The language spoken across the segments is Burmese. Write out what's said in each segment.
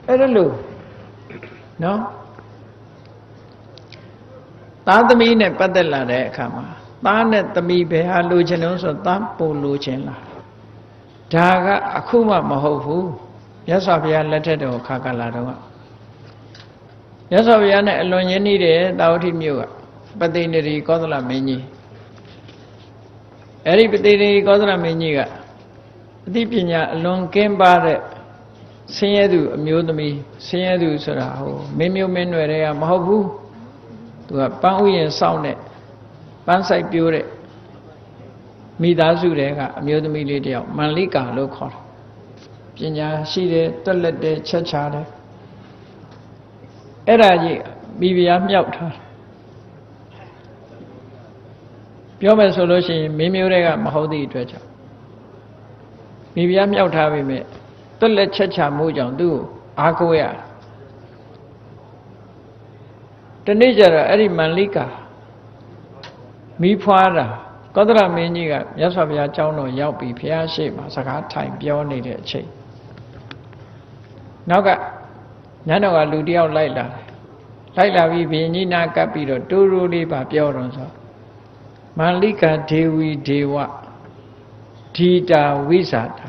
အဲ့ဒါလို့နော်သားသမီးနဲ့ပတ်သက်လာတဲ့အခါမှာသားနဲ့သမီးဘယ်ဟာလိုချင်လို့ဆိုသားပို့လိုချင်လားဒါကအခုမှမဟုတ်ဘူးမြတ်စွာဘုရားလက်ထက်တော်ခါကလာတော့မြတ်စွာဘုရားနဲ့အလွန်ရင်းနှီးတဲ့တာဝတိမြို့ကပသိနေရီကောသလမင်းကြီးအဲ့ဒီပသိနေရီကောသလမင်းကြီးကအသိပညာအလွန်ကင်းပါတဲ့ဆင်းရဲသူအမျိုးသမီးဆင်းရဲသူဆိုတာဟိုမင်းမျိုးမင်းနွယ်တွေကမဟုတ်ဘူးသူကပန်းဥယျာဉ်စောင့်တဲ့ပန်းဆိုင်ပြိုးတဲ့မိသားစုတွေကအမျိုးသမီးလေးတယောက်မန္လိကာလို့ခေါ်တယ်ပညာရှိတယ်တွက်လက်တယ်ချက်ချတယ်အဲ့ဒါကြီးမိဖုရားမြောက်ထားပြောမယ်ဆိုလို့ရှိရင်မင်းမျိုးတွေကမဟုတ်သည့်အတွက်ကြောင့်မိဖုရားမြောက်ထားပြီမဲ့တွက်လက်ချက်ချမှုကြောင့်သူ့ကိုအားကိုးရတနေ့ကျတော့အဲ့ဒီမန္လိကာမိဖွားတာကောသလမင်းကြီးကမြတ်စွာဘုရားကျောင်းတော်ရောက်ပြီးဘုရားရှိခိုးစကားထိုင်ပြောနေတဲ့အချိန်နောက်ကညတော်ကလူတယောက်လိုက်လာပြီးဘုရင်ကြီးနာကပ်ပြီးတော့တူတူလေးပါပြောတော့ဆိုမန္လိကာဒေဝီဒေဝဓိတာဝိဇာတာ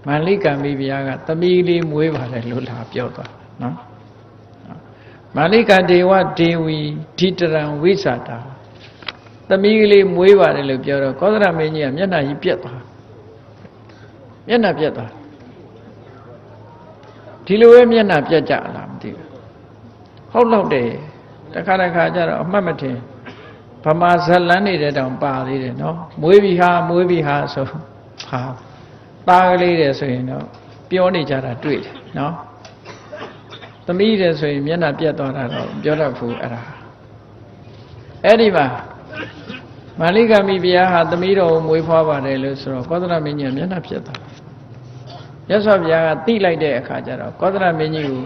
မန္လိကာမိဖုရားကသမီးလေးမွေးပါတယ်လို့လာပြောသွားနော်မန္လိကာဒေဝဒေဝီဓိတရံဝိဇာတာသမီးကလေးမွေးပါတယ်လို့ပြောတော့ကောသလမင်းကြီးကမျက်နှာကြီးပြက်သွားမျက်နှာပြက်သွားဒီလိုပဲမျက်နှာပြက်ကြလားမသိဘူးဟုတ်တော့တယ်တခါကျတော့အမှတ်မထင်ဗမာဇလန်းနေတဲ့တောင်ပါသေးတယ်နော်မွေးပြီဟာဆိုဟာသားကလေးတယ်ဆိုရင်တော့ပြောနေကြတာတွေ့တယ်နော်သမီးတယ်ဆိုရင်မျက်နှာပြက်သွားတာတော့ပြောတတ်ဘူးအဲ့ဒီမှာမန္လိကာမိဖုရားဟာသမီးတော်ကိုမွေးဖွားပါတယ်လို့ဆိုတော့ကောသလမင်းကြီးကမျက်နှာပြက်သွားမြတ်စွာဘုရားကသိလိုက်တဲ့အခါကျတော့ကောသလမင်းကြီးကို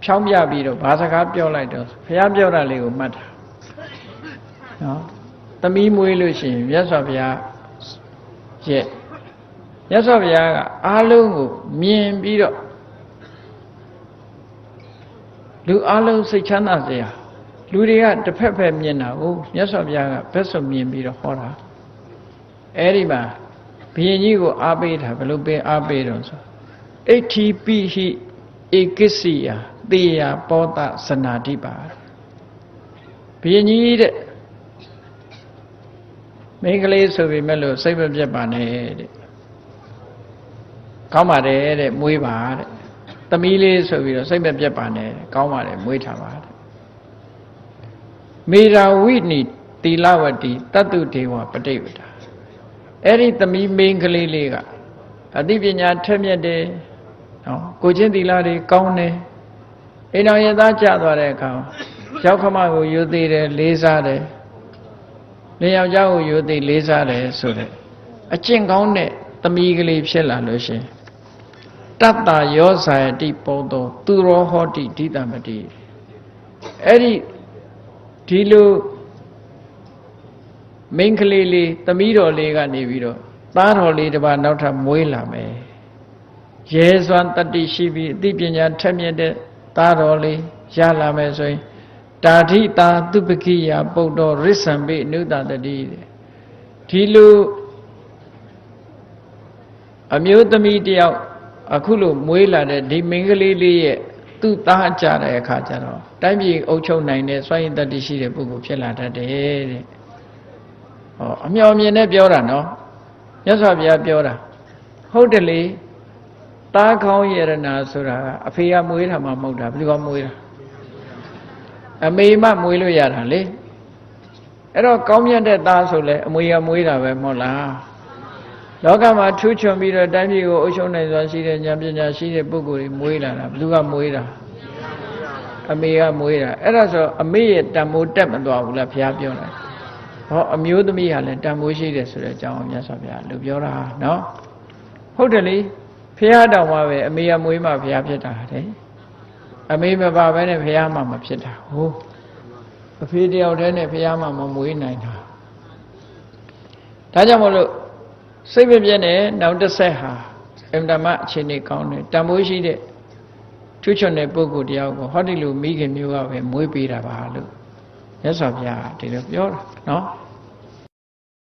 ဖြောင်းပြပြီးတော့ဘာစကားပြောလိုက်တော့ဘုရားပြောတာလေးကိုမှတ်တာနော်သမီးမွေးလို့ရှိရင်မြတ်စွာဘုရားရဲ့မြတ်စွာဘုရားကအားလုံးကိုမြင်ပြီးတော့လူအားလုံးစိတ်ချမ်းသာစေရလူတွေကတစ်ဖက်ဖက်မြင်တာကိုမြတ်စွာဘုရားကဘက်ဆိုမြင်ပြီးတော့ဟောတာအဲ့ဒီမှာဘုရင်ကြီးကိုအားပေးတာဘယ်လိုပေးအားပေးတော့ဆိုအဋ္ဌိပိဟိဧကိစီယသေယပောတဇနာတိပါဘုရင်ကြီးတဲ့မိန်းကလေးဆိုပေမဲ့လို့စိတ်မပြတ်ပါနဲ့တဲ့ကောင်းပါတယ်တဲ့မွေးပါတဲ့သမီးလေးဆိုပြီးတော့စိတ်မပြတ်ပါနဲ့ကောင်းပါတယ်မွေးထားပါတဲ့မေရာဝိနိသီလဝတိတတ္တုဒေဝပဋိပဒါအဲ့ဒီသမီးမိန်းကလေးလေးကအသိပညာထက်မြက်တယ်နော်ကိုချင်းသီလတွေကောင်းတယ်အိမ်တော်ရသားကြသွားတဲ့အခါရောက်ခမကိုယူသေးတယ်လေးစားတယ်လင်ယောက်ျားကိုယူသေးလေးစားတယ်ဆိုတဲ့အကျင့်ကောင်းတဲ့သမီးကလေးဖြစ်လာလို့ရှင်တတ္တယောဇာယတိပုံတော်သူရောဟောတိဒိတမတိအဲ့ဒီလိုမိန်းကလေးလေးသမီးတော်လေးကနေပြီးတော့သားတော်လေးတစ်ပါးနောက်ထပ်မွေးလာမယ်ရဲစွမ်းတတ္တိရှိပြီးအသိပညာထက်မြက်တဲ့သားတော်လေးရလာမယ်ဆိုရင်တာထိတာသူပကိယပုတ်တော်ရစ္ဆံပိအနုတတတိဒီလိုအမျိုးသမီးတယောက်အခုလိုမွေးလာတဲ့ဒီမိန်းကလေးလေးရဲ့သူ့သားကြတဲ့အခါကျတော့တိုင်းပြည်အုပ်ချုပ်နိုင်တဲ့စွမ်းရည်တတ္တိရှိတဲ့ပုဂ္ဂိုလ်ဖြစ်လာတတ်တယ်တဲ့ဟောအမြော်မြင်နဲ့ပြောတာနော်မြတ်စွာဘုရားပြောတာဟုတ်တယ်လေသားကောင်းယရနာဆိုတာအဖေကမွေးတာမှမဟုတ်တာဘယ်သူကမွေးတာအမေမမွေးလို့ရတာလေအဲ့တော့ကောင်းမြတ်တဲ့သားဆိုလဲအမွေကမွေးတာပဲမဟုတ်လားလောကမှာထူးချွန်ပြီးတော့တိုင်းပြည်ကိုအုပ်ချုပ်နိုင်စွာရှိတဲ့ဉာဏ်ပညာရှိတဲ့ပုဂ္ဂိုလ်တွေမွေးလာတာဘယ်သူကမွေးတာအမေကမွေးတာအဲ့ဒါဆိုအမေရဲ့တန်ဖိုးတက်မသွားဘူးလားဘုရားပြောတာဟောအမျိုးသမီးဟာလည်းတန်ဖိုးရှိတယ်ဆိုတဲ့အကြောင်းမြတ်စွာဘုရားလူပြောတာနော်ဟုတ်တယ်လေဘုရားတောင်မှပဲအမေကမွေးမှဘုရားဖြစ်တာတဲ့အမေမပါဘဲနဲ့ဘုရားမှမဖြစ်တာဟုတ်အဖေတယောက်တည်းနဲ့ဘုရားမှမမွေးနိုင်တာဒါကြောင့်မလို့စိတ်မပြည့်နဲ့နောက်တစ်ဆက်ဟာ အင်တမအခြေအနေကောင်းတယ်တန်ဖိုးရှိတဲ့ချွတ်ချွတ်တဲ့ပုဂ္ဂိုလ်တယောက်ကိုဟောဒီလိုမိခင်မျိုးကပဲမွေးပေးတာပါလို့မြတ်စွာဘုရားဒီလိုပြောတာနော်